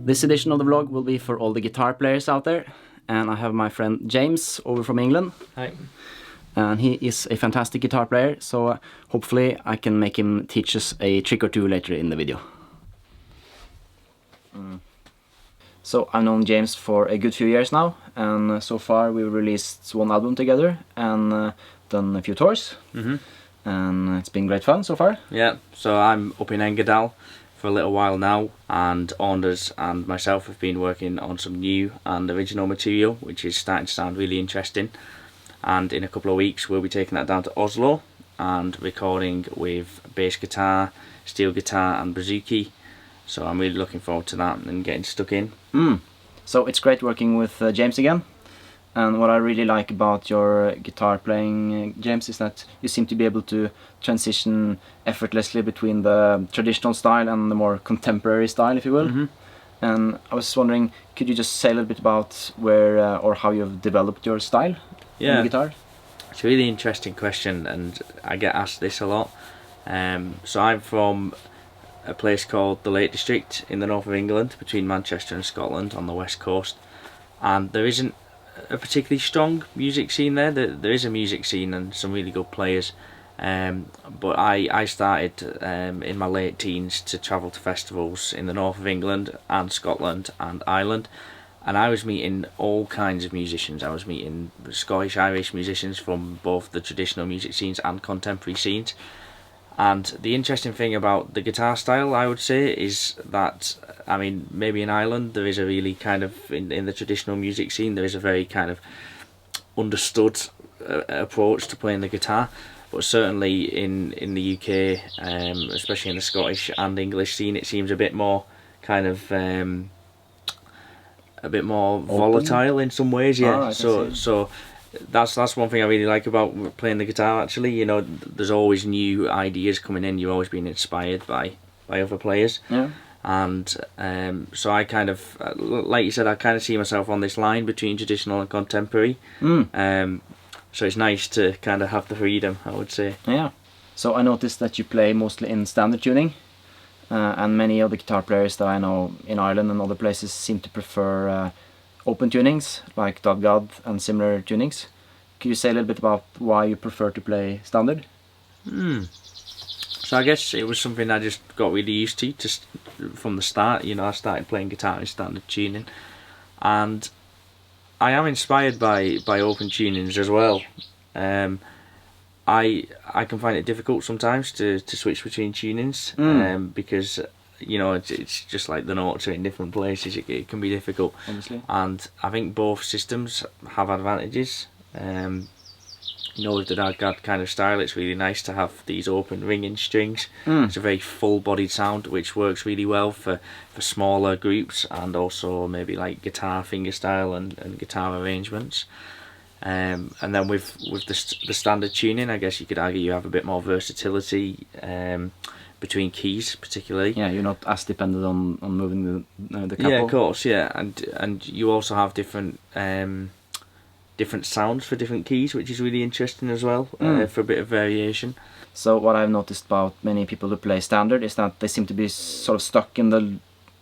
This edition of the vlog will be for all the guitar players out there, and I have my friend James over from England. Hi. And he is a fantastic guitar player, so hopefully I can make him teach us a trick or two later in the video. So I've known James for a good few years now, and so far we've released one album together and done a few tours. And it's been great fun so far. Yeah, so I'm up in Engerdal for a little while now, and Anders and myself have been working on some new and original material, which is starting to sound really interesting. And in a couple of weeks we'll be taking that down to Oslo and recording with bass guitar, steel guitar and bouzouki. So I'm really looking forward to that and getting stuck in. So it's great working with James again. And what I really like about your guitar playing, James, is that you seem to be able to transition effortlessly between the traditional style and the more contemporary style, if you will. And I was wondering, could you just say a little bit about where or how you've developed your style on the guitar? It's a really interesting question, and I get asked this a lot. So I'm from a place called the Lake District in the north of England, between Manchester and Scotland on the west coast, and there isn't a particularly strong music scene there. There is a music scene and some really good players, but I started in my late teens to travel to festivals in the north of England and Scotland and Ireland, and I was meeting all kinds of musicians. I was meeting Scottish, Irish musicians from both the traditional music scenes and contemporary scenes. And the interesting thing about the guitar style, I would say, is that, I mean, maybe in Ireland there is a really kind of, in the traditional music scene, there is a very kind of understood approach to playing the guitar. But certainly in the UK, especially in the Scottish and English scene, it seems a bit more kind of, a bit more volatile in some ways, yeah. Right, so that's one thing I really like about playing the guitar, actually. You know, there's always new ideas coming in. You're always being inspired by other players. Yeah. And so I kind of, like you said, I kind of see myself on this line between traditional and contemporary. So it's nice to kind of have the freedom, I would say. Yeah. So I noticed that you play mostly in standard tuning, and many of the guitar players that I know in Ireland and other places seem to prefer open tunings like Dodgad and similar tunings. Could you say a little bit about why you prefer to play standard? So I guess it was something I just got really used to just from the start. You know, I started playing guitar in standard tuning, and I am inspired by open tunings as well. I can find it difficult sometimes to switch between tunings, because you know, it's just like the notes are in different places. It can be difficult, obviously. And I think both systems have advantages. You know, with the Dodgad kind of style, it's really nice to have these open ringing strings. It's a very full-bodied sound, which works really well for smaller groups, and also maybe like guitar fingerstyle and guitar arrangements. And then with the standard tuning, I guess you could argue you have a bit more versatility between keys, particularly. Yeah, you're not as dependent on moving the capo. Yeah, of course, yeah, and you also have different sounds for different keys, which is really interesting as well, for a bit of variation. So what I've noticed about many people who play standard is that they seem to be sort of stuck in the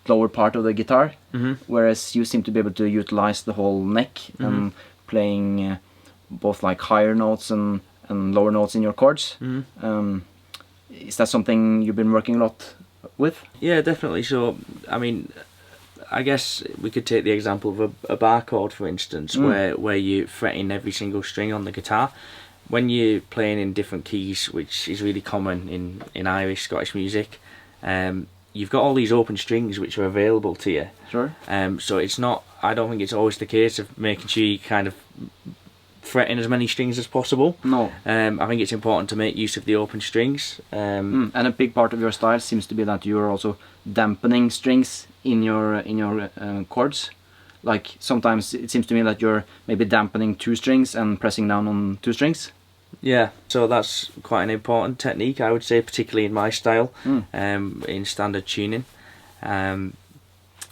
lower part of the guitar, whereas you seem to be able to utilize the whole neck and playing both like higher notes and lower notes in your chords. Is that something you've been working a lot with? Yeah, definitely. So, I mean, I guess we could take the example of a bar chord, for instance, where you're fretting every single string on the guitar. When you're playing in different keys, which is really common in Irish, Scottish music, you've got all these open strings which are available to you. Sure. So it's not, I don't think it's always the case of making sure you kind of fretting as many strings as possible. No. I think it's important to make use of the open strings. And a big part of your style seems to be that you are also dampening strings in your chords. Like sometimes it seems to me that you're maybe dampening 2 strings and pressing down on 2 strings. Yeah, so that's quite an important technique, I would say, particularly in my style, in standard tuning. I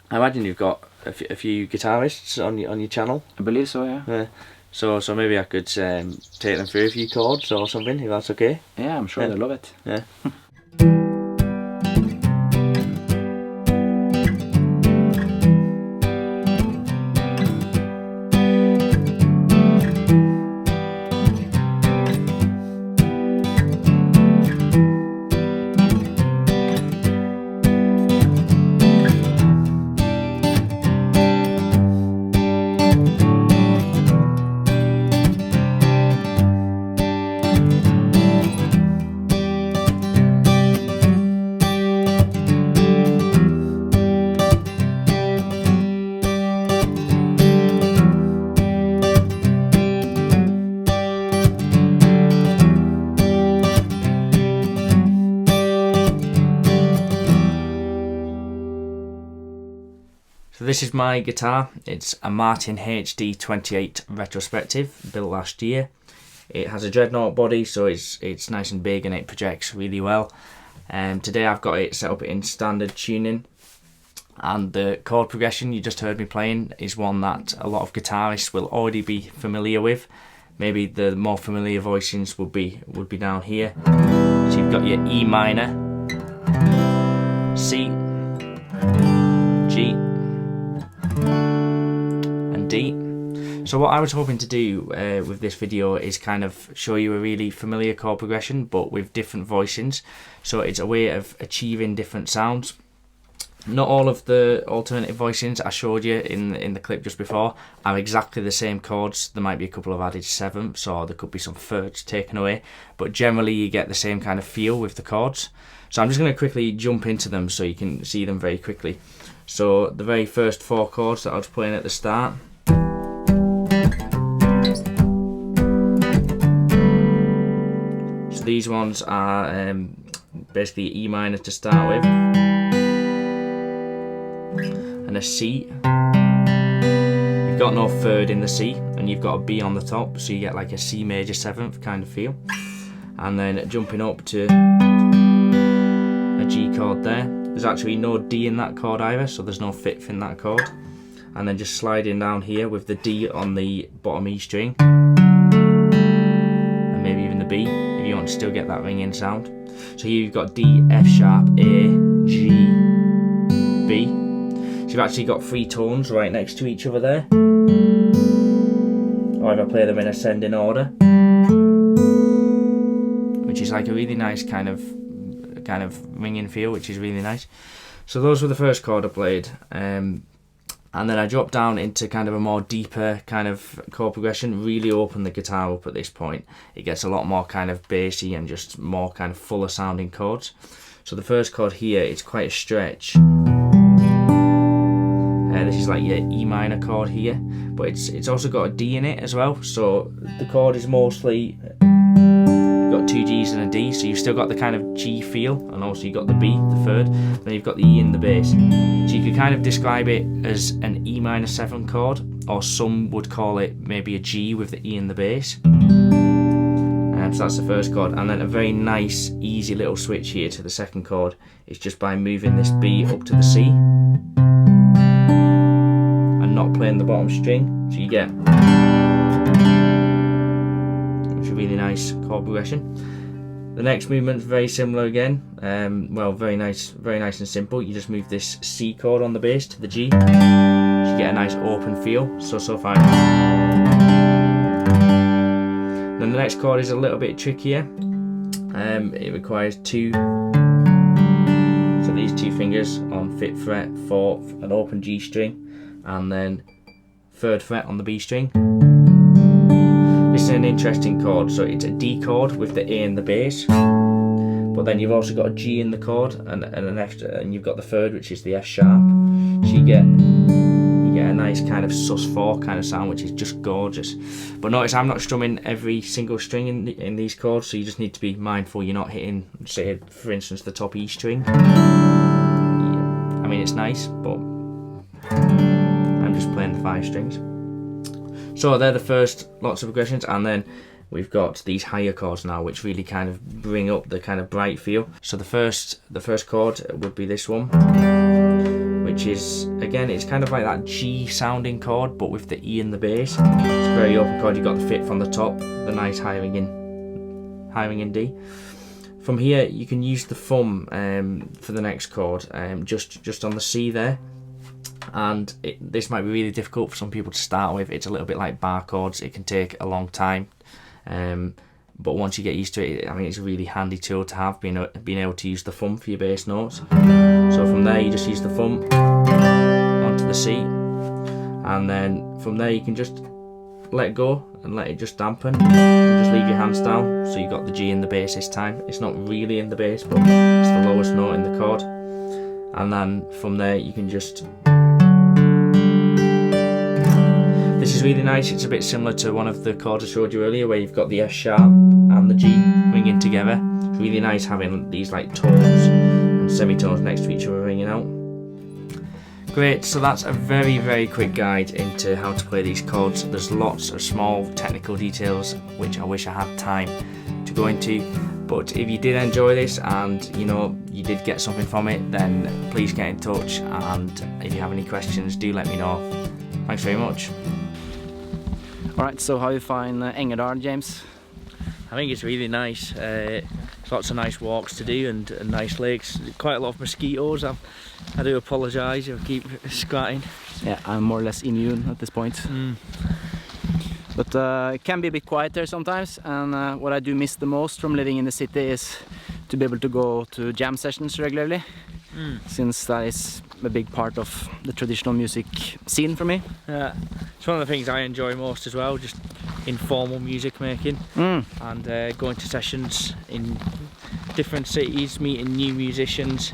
imagine you've got a few guitarists on your channel. I believe so, yeah. So maybe I could take them through a few chords or something, if that's okay. Yeah, I'm sure they love it. Yeah. this is my guitar. It's a Martin HD 28 retrospective, built last year. It has a dreadnought body, so it's nice and big and it projects really well. Today I've got it set up in standard tuning, and the chord progression you just heard me playing is one that a lot of guitarists will already be familiar with. Maybe the more familiar voicings would be down here. So you've got your E minor, C, G, and D. So what I was hoping to do with this video is kind of show you a really familiar chord progression but with different voicings. So it's a way of achieving different sounds. Not all of the alternative voicings I showed you in the clip just before are exactly the same chords. There might be a couple of added sevenths, or there could be some thirds taken away, but generally you get the same kind of feel with the chords. So I'm just going to quickly jump into them so you can see them very quickly. So the very first 4 chords that I was playing at the start. So these ones are basically E minor to start with, and a C. You've got no third in the C, and you've got a B on the top, so you get like a C major 7th kind of feel. And then jumping up to a G chord there. There's actually no D in that chord either, so there's no 5th in that chord. And then just sliding down here with the D on the bottom E string, and maybe even the B if you want to still get that ringing sound. So here you've got D, F sharp, A, G, B. So you've actually got 3 tones right next to each other there. Or if I play them in ascending order, which is like a really nice kind of ringing feel, which is really nice. So those were the first chord I played, and then I dropped down into kind of a more deeper kind of chord progression, really open the guitar up at this point. It gets a lot more kind of bassy and just more kind of fuller sounding chords. So the first chord here, it's quite a stretch. This is like your E minor chord here, but it's also got a D in it as well. So the chord is mostly got 2 G's and a D, so you've still got the kind of G feel, and also you've got the B, the third, then you've got the E in the bass. So you could kind of describe it as an E minor 7 chord, or some would call it maybe a G with the E in the bass. So that's the first chord, and then a very nice easy little switch here to the second chord is just by moving this B up to the C and not playing the bottom string, so you get really nice chord progression. The next movement's very similar again. Well, very nice and simple. You just move this C chord on the bass to the G, so you get a nice open feel. So fine. Then the next chord is a little bit trickier. It requires 2. So these 2 fingers on 5th fret, 4th, an open G string, and then 3rd fret on the B string. This is an interesting chord, so it's a D chord with the A in the bass, but then you've also got a G in the chord and an F, and you've got the 3rd, which is the F sharp. So you get a nice kind of sus4 kind of sound, which is just gorgeous. But notice I'm not strumming every single string in these chords, so you just need to be mindful you're not hitting, say for instance, the top E string. Yeah. I mean, it's nice, but I'm just playing the 5 strings. So they're the first lots of progressions, and then we've got these higher chords now, which really kind of bring up the kind of bright feel. So the first chord would be this one, which is, again, it's kind of like that G sounding chord, but with the E in the bass. It's a very open chord. You've got the 5th on the top, the nice high ringing D. From here, you can use the thumb for the next chord, just on the C there. And this might be really difficult for some people to start with. It's a little bit like bar chords. It can take a long time, but once you get used to it, I mean, it's a really handy tool to have, being able to use the thumb for your bass notes. So from there, you just use the thumb onto the C, and then from there you can just let go and let it just dampen. Just leave your hands down, so you've got the G in the bass this time. It's not really in the bass, but it's the lowest note in the chord. And then from there you can just... This is really nice. It's a bit similar to one of the chords I showed you earlier, where you've got the F sharp and the G ringing together. It's really nice having these like tones and semitones next to each other ringing out. Great, so that's a very quick guide into how to play these chords. There's lots of small technical details which I wish I had time to go into, but if you did enjoy this and you did get something from it, then please get in touch, and if you have any questions, do let me know. Thanks very much. Alright, so how you find Engerdal, James? I think it's really nice. Lots of nice walks to do and nice lakes. Quite a lot of mosquitoes. I do apologise if I keep squatting. Yeah, I'm more or less immune at this point. But it can be a bit quieter sometimes, and what I do miss the most from living in the city is to be able to go to jam sessions regularly, since that is a big part of the traditional music scene for me. Yeah, it's one of the things I enjoy most as well, just informal music making, and going to sessions in different cities, meeting new musicians.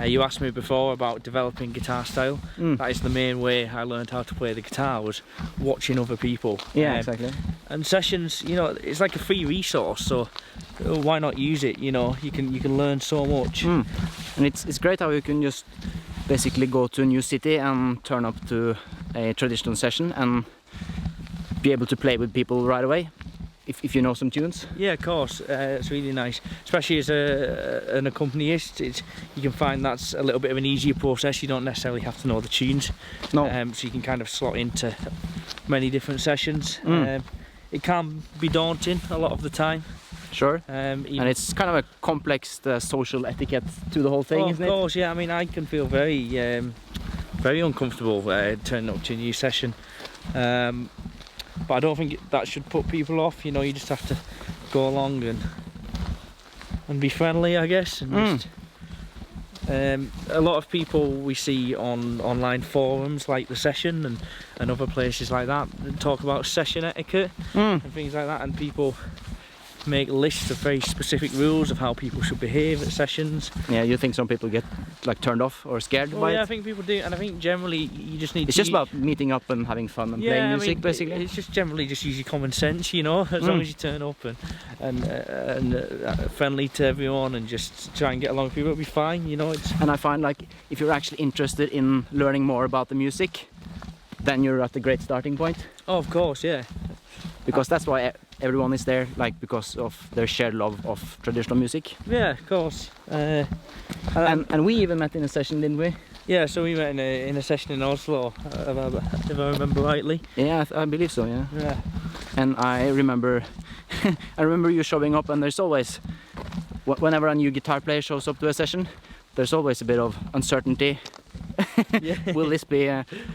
You asked me before about developing guitar style. That is the main way I learned how to play the guitar, was watching other people. Yeah, exactly. And sessions, it's like a free resource, so why not use it? You can learn so much. And it's great how you can just basically go to a new city and turn up to a traditional session and be able to play with people right away, if you know some tunes. Yeah, of course. It's really nice, especially as an accompanist. You can find that's a little bit of an easier process. You don't necessarily have to know the tunes. No. So you can kind of slot into many different sessions. It can be daunting a lot of the time. Sure. And it's kind of a complex social etiquette to the whole thing, isn't it? Of course, yeah. I mean, I can feel very uncomfortable turning up to a new session. But I don't think that should put people off. You just have to go along and be friendly, I guess. And just, a lot of people we see on online forums like The Session and other places like that talk about session etiquette and things like that, and people make lists of very specific rules of how people should behave at sessions. Yeah, you think some people get like turned off or scared by it? Yeah, I think people do, and I think generally you just need it's just about meeting up and having fun and playing music, basically. It's just generally just use your common sense, as long as you turn up and friendly to everyone and just try and get along with people, it'll be fine, And I find like if you're actually interested in learning more about the music, then you're at a great starting point. Oh, of course, yeah. Because that's why everyone is there, like because of their shared love of traditional music. Yeah, of course. And we even met in a session, didn't we? Yeah, so we met in a session in Oslo, if I remember rightly. Yeah, I believe so. Yeah. Yeah. And I remember, I remember you showing up, and there's always, whenever a new guitar player shows up to a session, there's always a bit of uncertainty. Will this be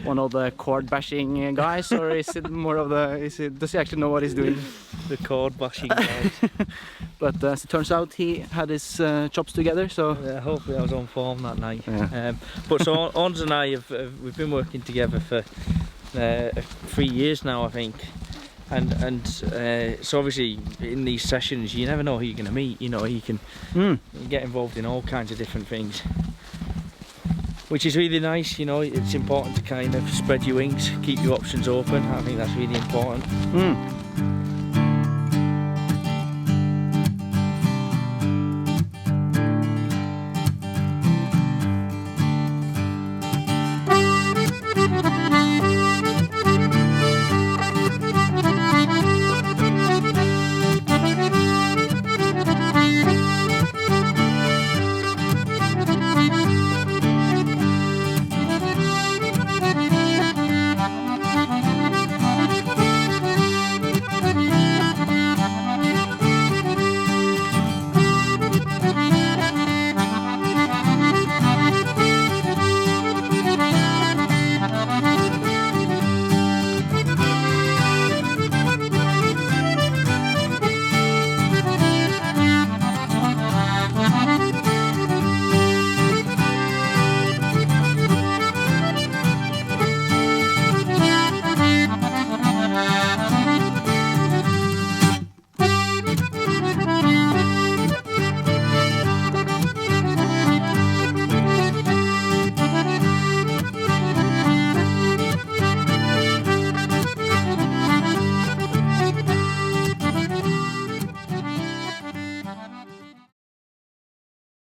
one of the chord bashing guys, or is it more of does he actually know what he's doing? The chord bashing guys. But as it turns out, he had his chops together, so yeah, hopefully I was on form that night. Yeah. But so Ons and I we've been working together for 3 years now, I think. And so obviously in these sessions you never know who you're going to meet. You can get involved in all kinds of different things, which is really nice. It's important to kind of spread your wings, keep your options open. I think that's really important.